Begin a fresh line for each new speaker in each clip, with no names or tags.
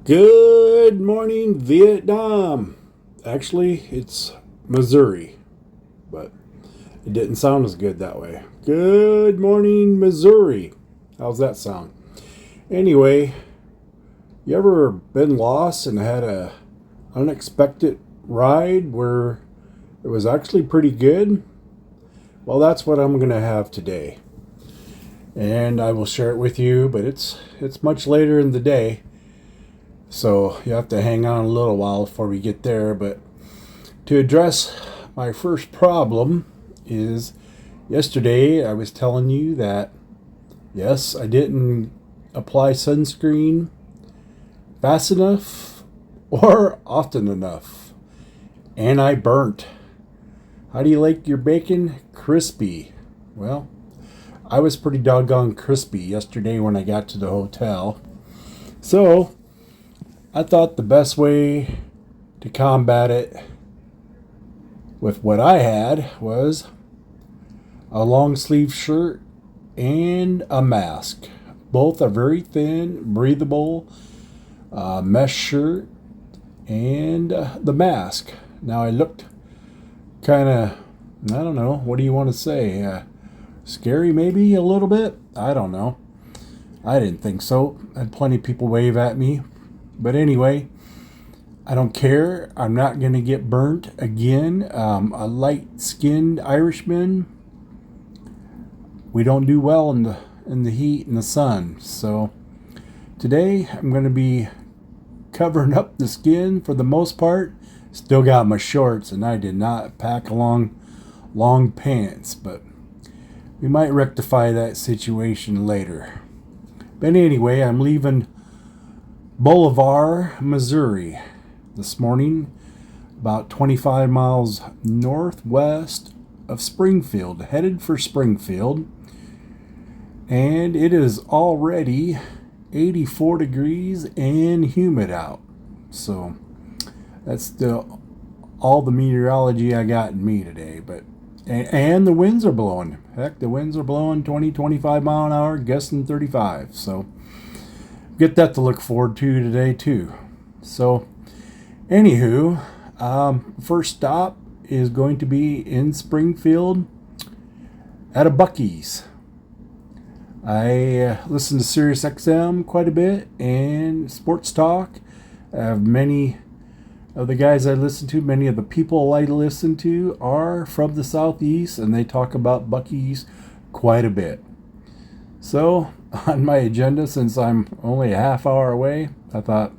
Good morning, Vietnam. Actually, it's Missouri, but it didn't sound as good that way. Good morning, Missouri. How's that sound? Anyway, you ever been lost and had a unexpected ride where it was actually pretty good? Well, that's what I'm going to have today. And I will share it with you, but it's much later in the day. So you have to hang on a little while before we get there. But to address my first problem is yesterday I was telling you that, yes, I didn't apply sunscreen fast enough or often enough. And I burnt. How do you like your bacon? Crispy. Well, I was pretty doggone crispy yesterday when I got to the hotel. So I thought the best way to combat it with what I had was a long sleeve shirt and a mask. Both are very thin, breathable, mesh shirt and the mask. Now I looked kind of, I don't know, what do you want to say? Scary maybe a little bit? I don't know. I didn't think so. I had plenty of people wave at me. But anyway, I don't care. I'm not going to get burnt again. A light-skinned Irishman, we don't do well in the heat and the sun. So today I'm going to be covering up the skin for the most part. Still got my shorts, and I did not pack along long pants, but we might rectify that situation later. But anyway, I'm leaving Bolivar, Missouri this morning, about 25 miles northwest of Springfield, headed for Springfield, and it is already 84 degrees and humid out. So that's all the meteorology I got in me today. But and the winds are blowing. Heck, the winds are blowing 20, 25 mile an hour, gusting 35. So get that to look forward to today too. So anywho, first stop is going to be in Springfield at a Buc-ee's. I listen to Sirius XM quite a bit and Sports Talk. I have many of the guys I listen to, many of the people I listen to are from the Southeast, and they talk about Buc-ee's quite a bit. So on my agenda, since I'm only a half hour away, I thought,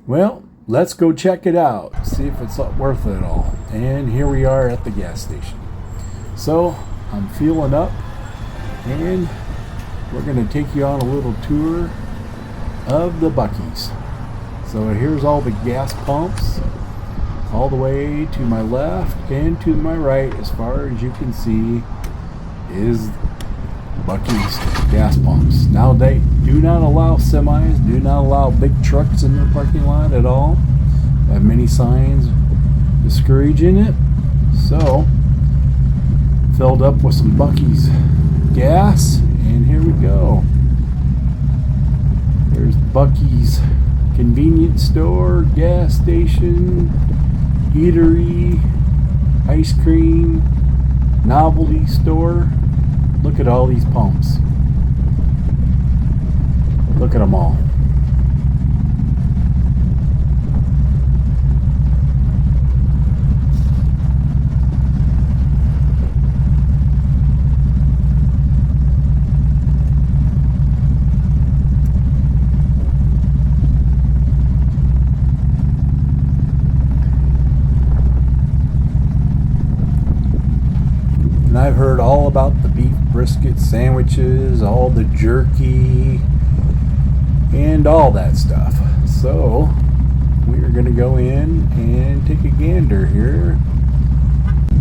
well, let's go check it out, see if it's worth it all. And here we are at the gas station. So I'm fueling up, and we're going to take you on a little tour of the Buc-ee's. So here's all the gas pumps, all the way to my left and to my right, as far as you can see, is Buc-ee's gas pumps. Now they do not allow semis, do not allow big trucks in their parking lot at all. They have many signs discouraging it. So filled up with some Buc-ee's gas, and here we go. There's Buc-ee's convenience store, gas station, eatery, ice cream, novelty store. Look at all these pumps. Look at them all. I've heard all about the beef brisket sandwiches, all the jerky, and all that stuff. So we are going to go in and take a gander here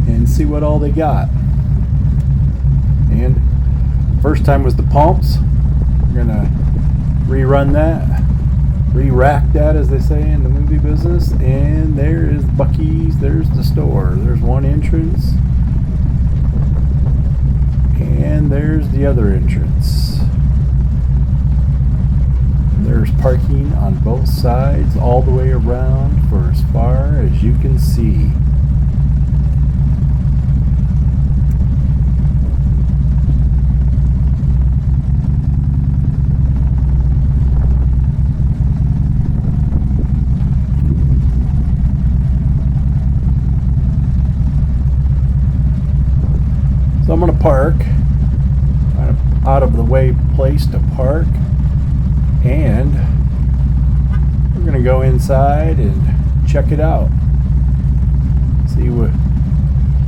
and see what all they got. And first time was the pumps. We're going to rerun that, re-rack that, as they say in the movie business. And there is Buc-ee's. There's the store. There's one entrance. And there's the other entrance. And there's parking on both sides all the way around for as far as you can see. So I'm going to park, kind of out of the way place to park, and we're going to go inside and check it out. See what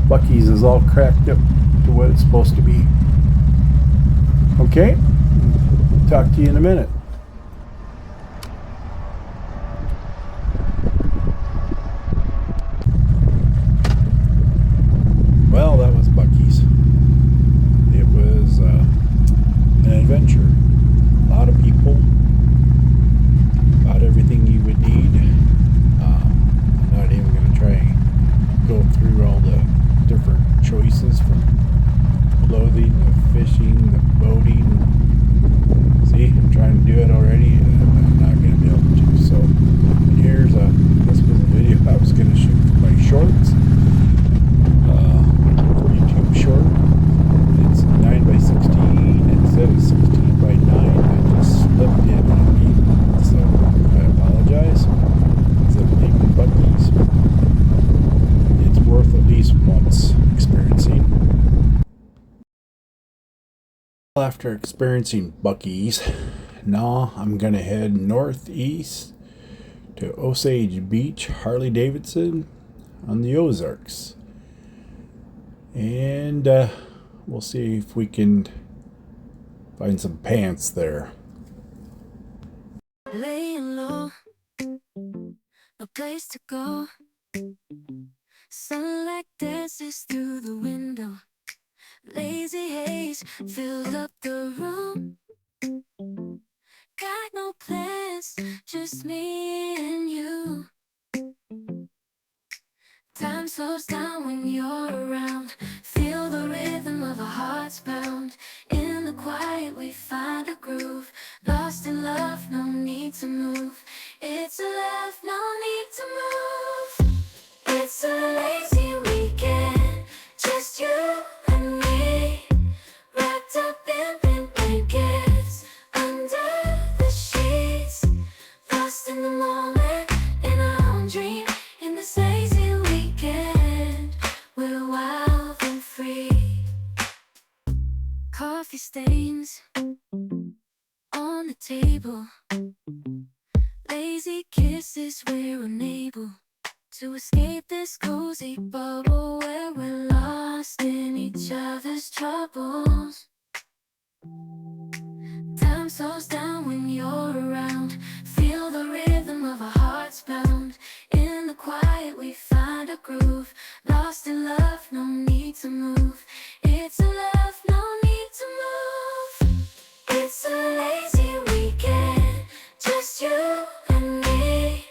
Buc-ee's is all cracked up to what it's supposed to be. Okay, talk to you in a minute. Well, that was Buc-ee's. It was an adventure. A lot of people, about everything you would need. I'm not even going to try and go through all the different choices from clothing, the fishing, the boating. See, I'm trying to do it already, and I'm not going to be able to. So, this was a video I was going to shoot for my shorts. For YouTube short. It's 9x16 instead of 16x9. I just slipped in on me, so I apologize. It's a big Buc-ee's. It's worth at least once experiencing. After experiencing Buc-ee's, now I'm gonna head northeast to Osage Beach, Harley Davidson on the Ozarks. And we'll see if we can find some pants there.
Laying low, no place to go. Sunlight dances through the window. Lazy haze fills up the room. Got no plans, just me and you. Time slows down when you're around. Feel the rhythm of our hearts pound. In the quiet we find a groove. Lost in love, no need to move. It's a love, no need to move. It's a lazy weekend, just you and me. Wrapped up in pink blankets, under the sheets. Lost in the moment, in our own dream. In this lazy weekend, we're wild and free. Coffee stains on the table. Lazy kisses, we're unable to escape this cozy bubble where we're lost in each other's troubles. Time slows down when you're around. Feel the rhythm of our hearts pound. In the quiet we find a groove. Lost in love, no need to move. It's a love, no need to move. It's a lazy weekend, just you and me.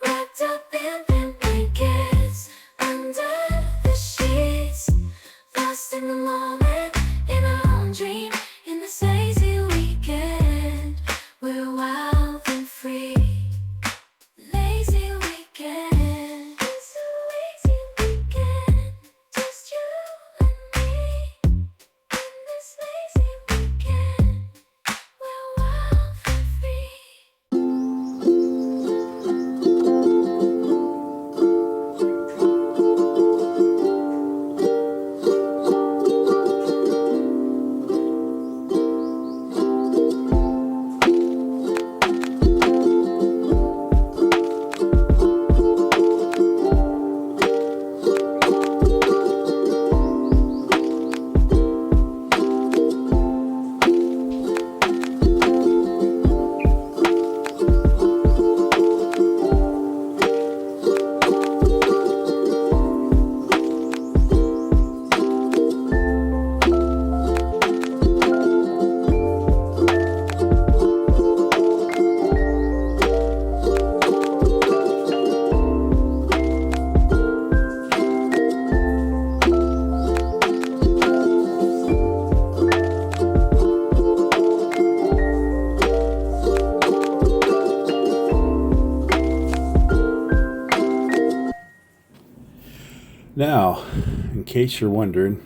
Wrapped up in pink blankets, under the sheets. Lost in the moment, in our own dream. In this lazy weekend, we're wild and free. Lazy weekend, it's a lazy weekend, just you and me. In this lazy weekend, we're
Now, in case you're wondering,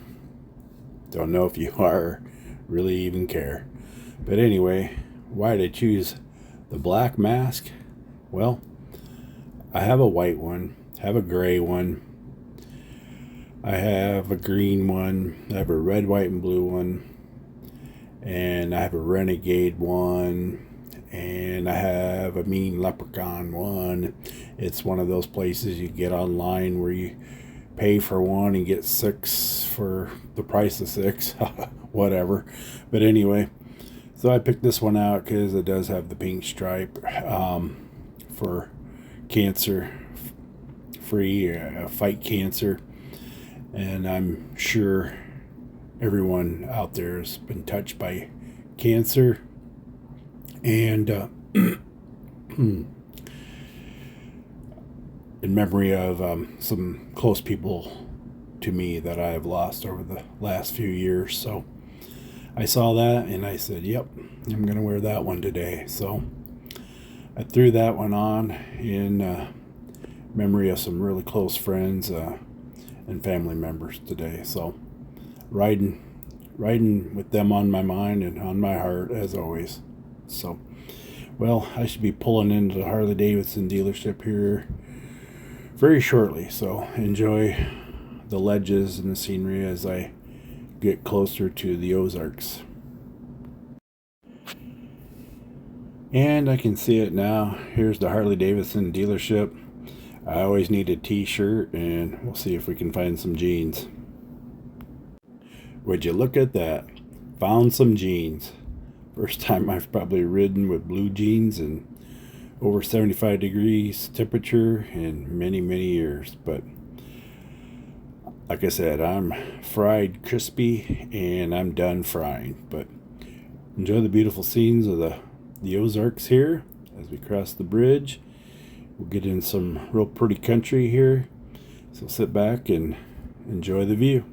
don't know if you are really even care. But anyway, why did I choose the black mask? Well, I have a white one, have a gray one, I have a green one, I have a red, white, and blue one, and I have a renegade one, and I have a mean leprechaun one. It's one of those places you get online where you pay for one and get 6 for the price of 6. Whatever. But anyway, so I picked this one out because it does have the pink stripe for cancer free, fight cancer. And I'm sure everyone out there has been touched by cancer. And in memory of some close people to me that I have lost over the last few years. So I saw that and I said, yep, I'm going to wear that one today. So I threw that one on in memory of some really close friends and family members today. So riding with them on my mind and on my heart as always. So, well, I should be pulling into the Harley Davidson dealership here very shortly. So enjoy the ledges and the scenery as I get closer to the Ozarks. And I can see it now. Here's the Harley Davidson dealership. I always need a t-shirt, and we'll see if we can find some jeans. Would you look at that? Found some jeans. First time I've probably ridden with blue jeans and over 75 degrees temperature in many, many years. But like I said, I'm fried crispy and I'm done frying. But enjoy the beautiful scenes of the Ozarks here as we cross the bridge. We'll get in some real pretty country here. So sit back and enjoy the view.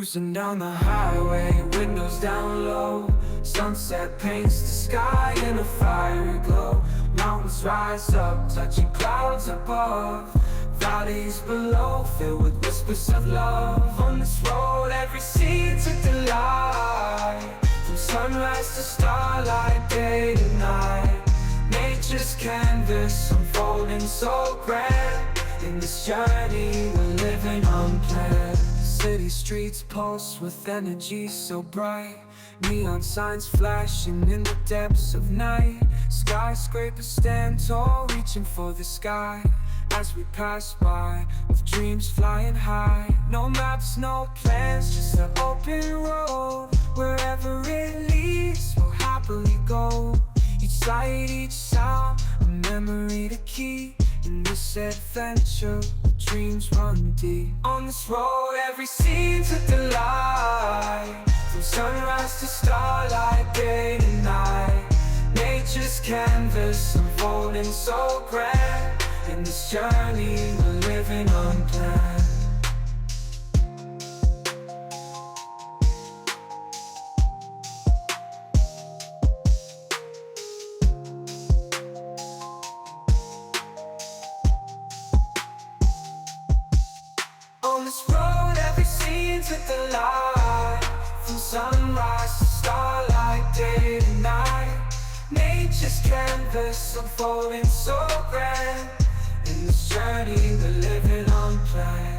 Cruising down the highway, windows down low. Sunset paints the sky in a fiery glow. Mountains rise up, touching clouds above. Valleys below, filled with whispers of love. On this road, every scene's a delight. From sunrise to starlight, day to night. Nature's canvas unfolding so grand. In this journey, we're living unplanned. City streets pulse with energy so bright. Neon signs flashing in the depths of night. Skyscrapers stand tall, reaching for the sky. As we pass by, with dreams flying high. No maps, no plans, just an open road. Wherever it leads, we'll happily go. Each sight, each sound, a memory to keep. In this adventure, dreams run deep. On this road, every scene's a delight. From sunrise to starlight, day to night. Nature's canvas unfolding so grand. In this journey, we're living unplanned. On this road, every scene's a delight. From sunrise to starlight, day to night. Nature's canvas unfolding so grand. In this journey, we're living unplanned.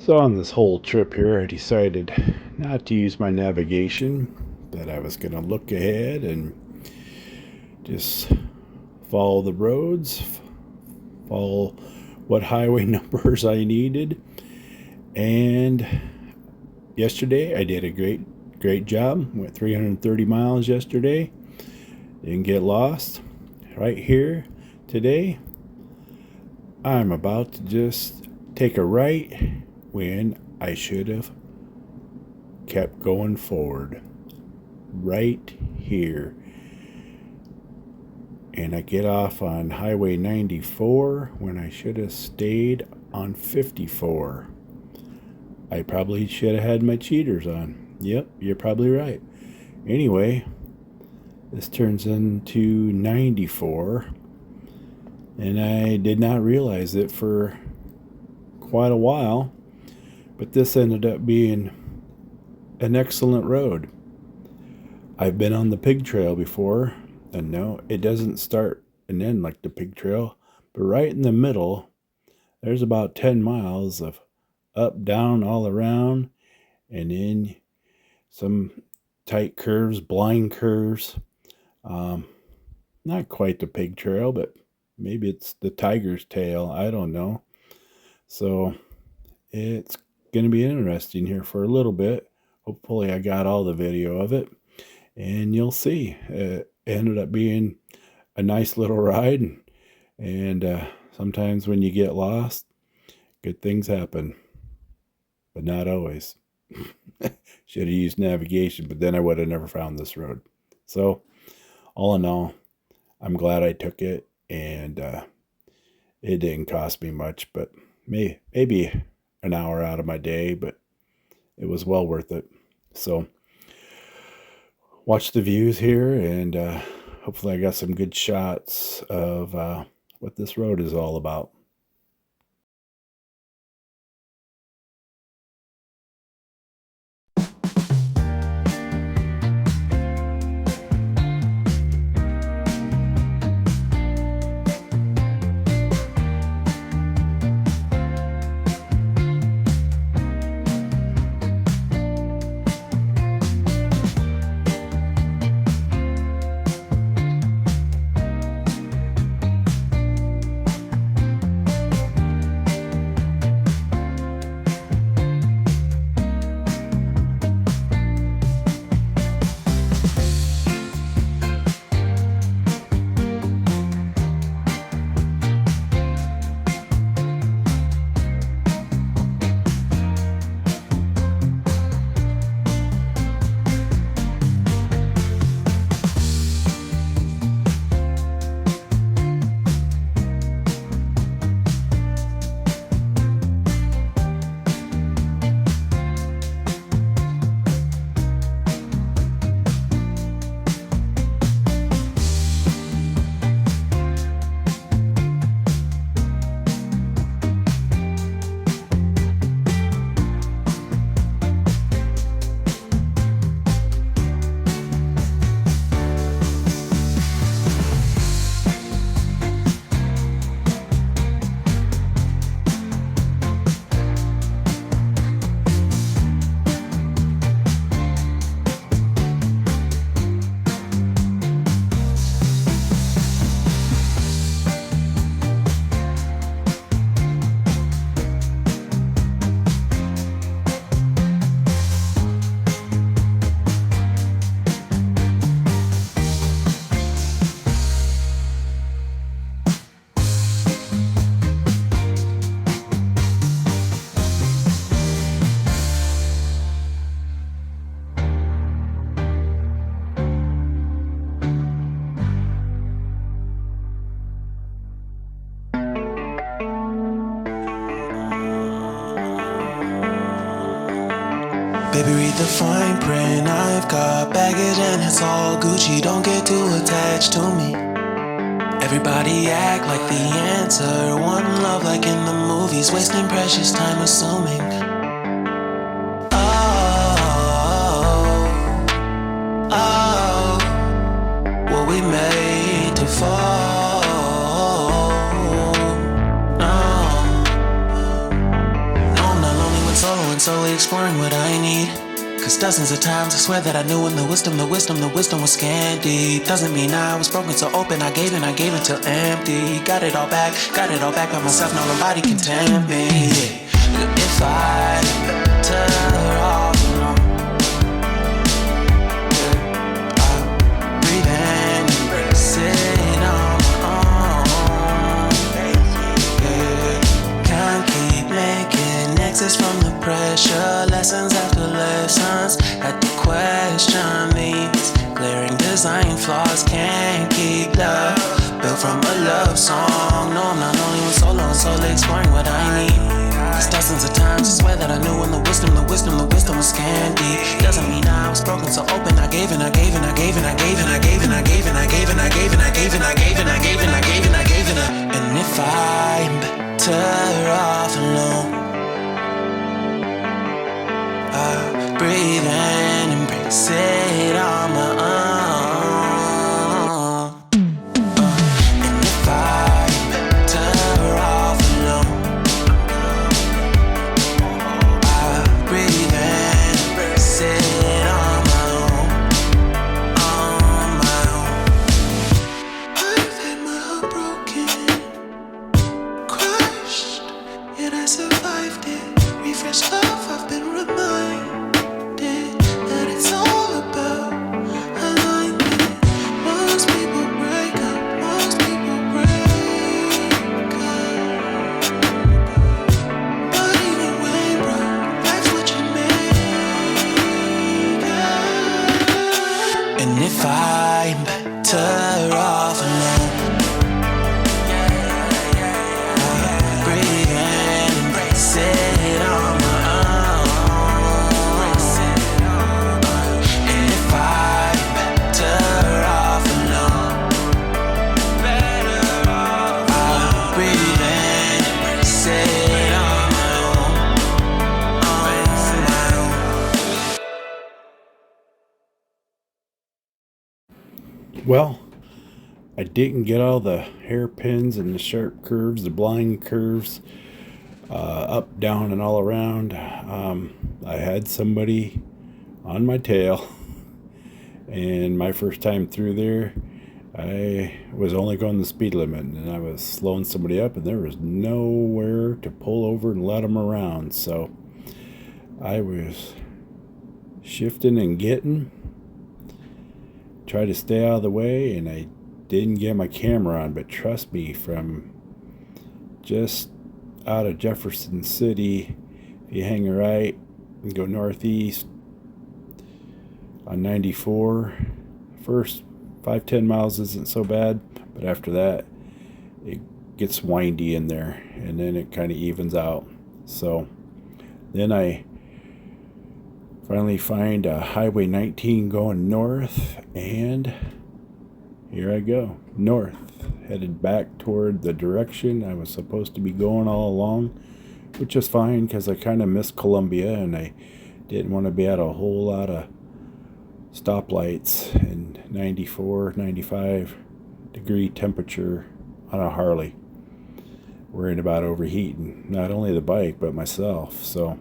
So on this whole trip here, I decided not to use my navigation, that I was going to look ahead and just follow the roads, follow what highway numbers I needed. And yesterday I did a great job. Went 330 miles yesterday. Didn't get lost. Right here today, I'm about to just take a right when I should have kept going forward. Right here. And I get off on Highway 94 when I should have stayed on 54. I probably should have had my cheaters on. Yep, you're probably right. Anyway, this turns into 94. And I did not realize it for quite a while. But this ended up being an excellent road. I've been on the pig trail before, and no, it doesn't start and end like the pig trail, but right in the middle, there's about 10 miles of up, down, all around, and then some tight curves, blind curves. Not quite the pig trail, but maybe it's the tiger's tail. I don't know. So it's going to be interesting here for a little bit. Hopefully I got all the video of it, and you'll see. It ended up being a nice little ride, and sometimes when you get lost, good things happen, but not always. Should have used navigation, but then I would have never found this road. So, all in all, I'm glad I took it, and it didn't cost me much, but maybe an hour out of my day, but it was well worth it. So, watch the views here, and hopefully I got some good shots of what this road is all about.
Baby, read the fine print. I've got baggage and it's all Gucci. Don't get too attached to me. Everybody act like the answer. One love like in the movies. Wasting precious time assuming. Oh, were we made to fall? No, I'm not lonely when solo and solely exploring what I need. Cause dozens of times I swear that I knew when the wisdom was scanty. Doesn't mean I was broken so open, I gave it till empty. Got it all back by myself, no nobody can tempt me. If I turn off alone, I breathe in, embrace it on my own. Can't keep making exits from the pressure. Lessons after lessons, had to question these glaring design flaws. Can't keep love built from a love song. No, I'm not only with solo and solely exploring what I need. Cause dozens of times I swear that I knew when the wisdom was scanty. Doesn't mean I was broken so open. I gave it. And if I'm better off alone, I breathe in, embrace it on my own. And if I'm better off alone, I breathe in, embrace it on my own, on my own.
Well, I didn't get all the hairpins and the sharp curves, the blind curves, up, down, and all around. I had somebody on my tail, and my first time through there, I was only going the speed limit, and I was slowing somebody up, and there was nowhere to pull over and let them around. So I was shifting and getting, try to stay out of the way, and I didn't get my camera on. But trust me, from just out of Jefferson City, if you hang a right and go northeast on 94, first 5-10 miles isn't so bad, but after that it gets windy in there, and then it kind of evens out. So then I finally find Highway 19 going north, and here I go, north, headed back toward the direction I was supposed to be going all along, which is fine because I kind of missed Columbia, and I didn't want to be at a whole lot of stoplights in 94, 95 degree temperature on a Harley, worrying about overheating not only the bike but myself. So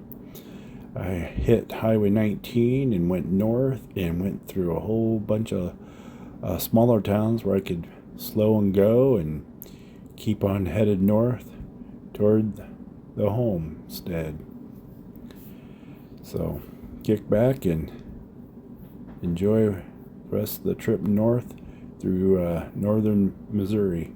I hit Highway 19 and went north and went through a whole bunch of smaller towns where I could slow and go and keep on headed north toward the homestead. So kick back and enjoy the rest of the trip north through northern Missouri.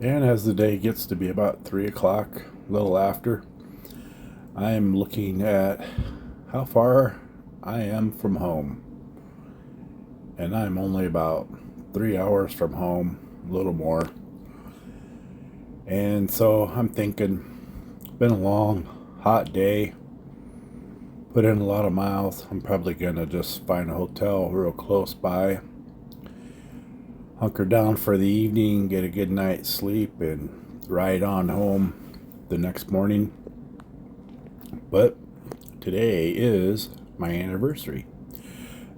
And as the day gets to be about 3 o'clock, a little after, I am looking at how far I am from home. And I'm only about 3 hours from home, a little more. And so I'm thinking, it's been a long, hot day, put in a lot of miles. I'm probably going to just find a hotel real close by, hunker down for the evening, get a good night's sleep, and ride on home the next morning. But today is my anniversary.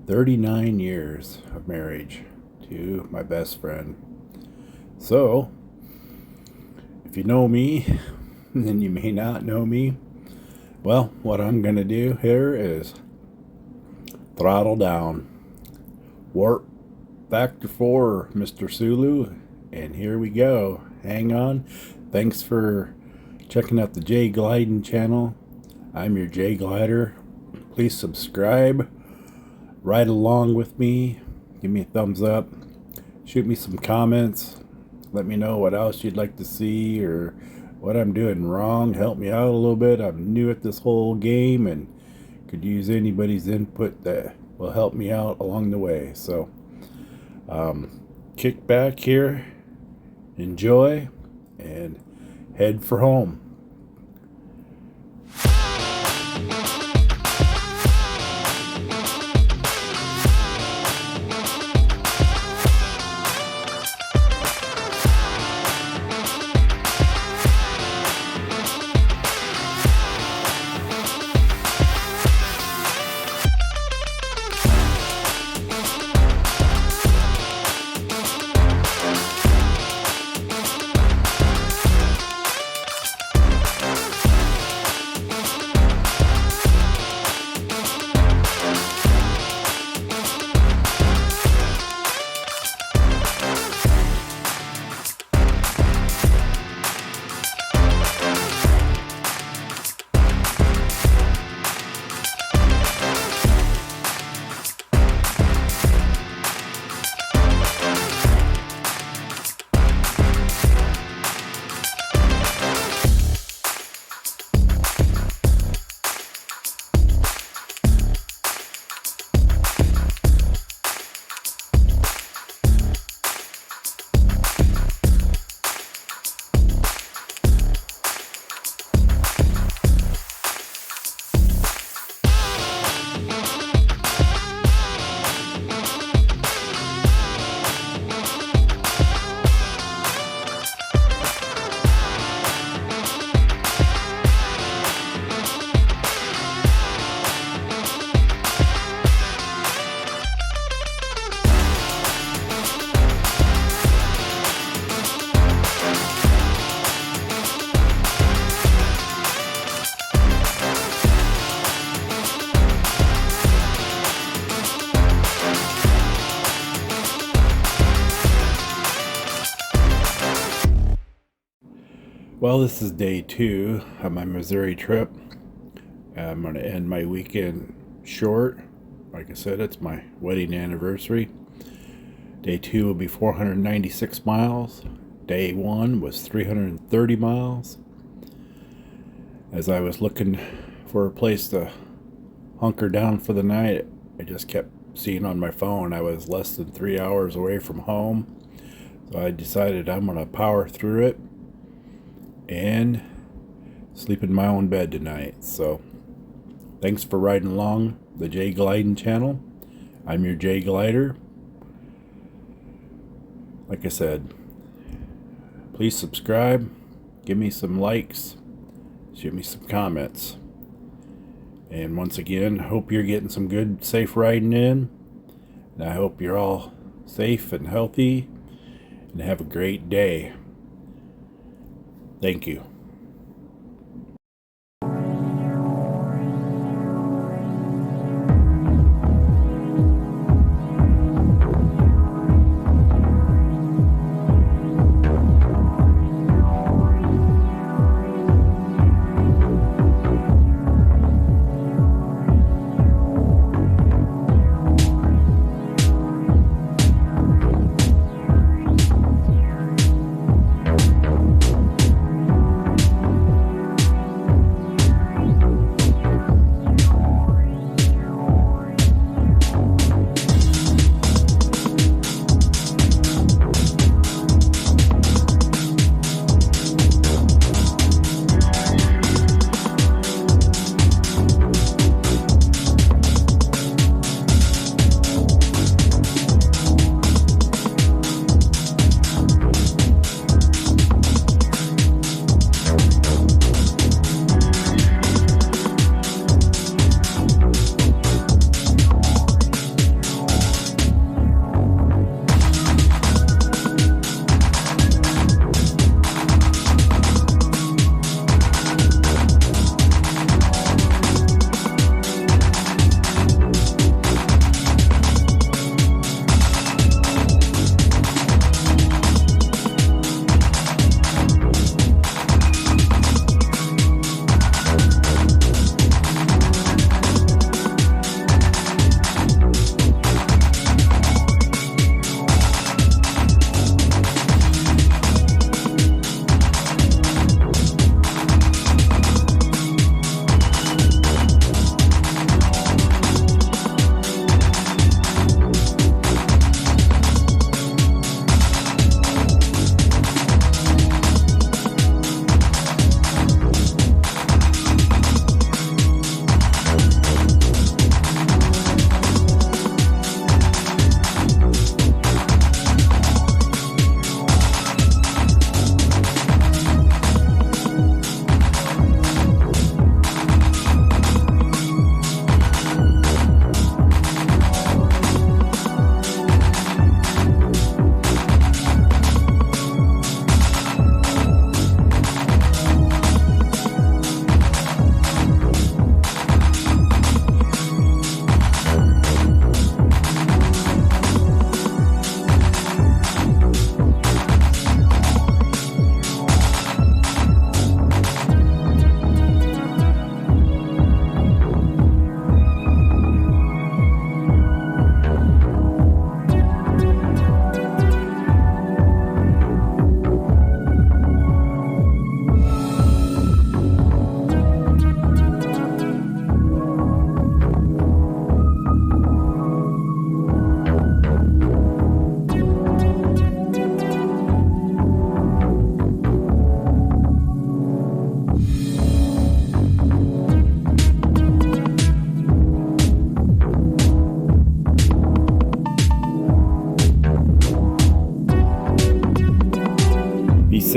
39 years of marriage to my best friend. So, if you know me, and you may not know me, well, what I'm going to do here is throttle down. Warp Factor 4, Mr. Sulu, and here we go. Hang on. Thanks for checking out the J Gliding channel. I'm your J Glider. Please subscribe. Ride along with me. Give me a thumbs up. Shoot me some comments. Let me know what else you'd like to see or what I'm doing wrong. Help me out a little bit. I'm new at this whole game and could use anybody's input that will help me out along the way. So kick back here, enjoy, and head for home. Well, this is day 2 of my Missouri trip. I'm going to end my weekend short. Like I said, it's my wedding anniversary. Day 2 will be 496 miles. Day 1 was 330 miles. As I was looking for a place to hunker down for the night, I just kept seeing on my phone I was less than 3 hours away from home. So I decided I'm going to power through it and sleep in my own bed tonight. So thanks for riding along the Jay Gliding channel. I'm your Jay Glider. Like I said, please subscribe, give me some likes, shoot me some comments. And once again, hope you're getting some good, safe riding in. And I hope you're all safe and healthy and have a great day. Thank you.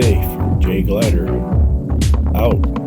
safe. Jay Glider, out.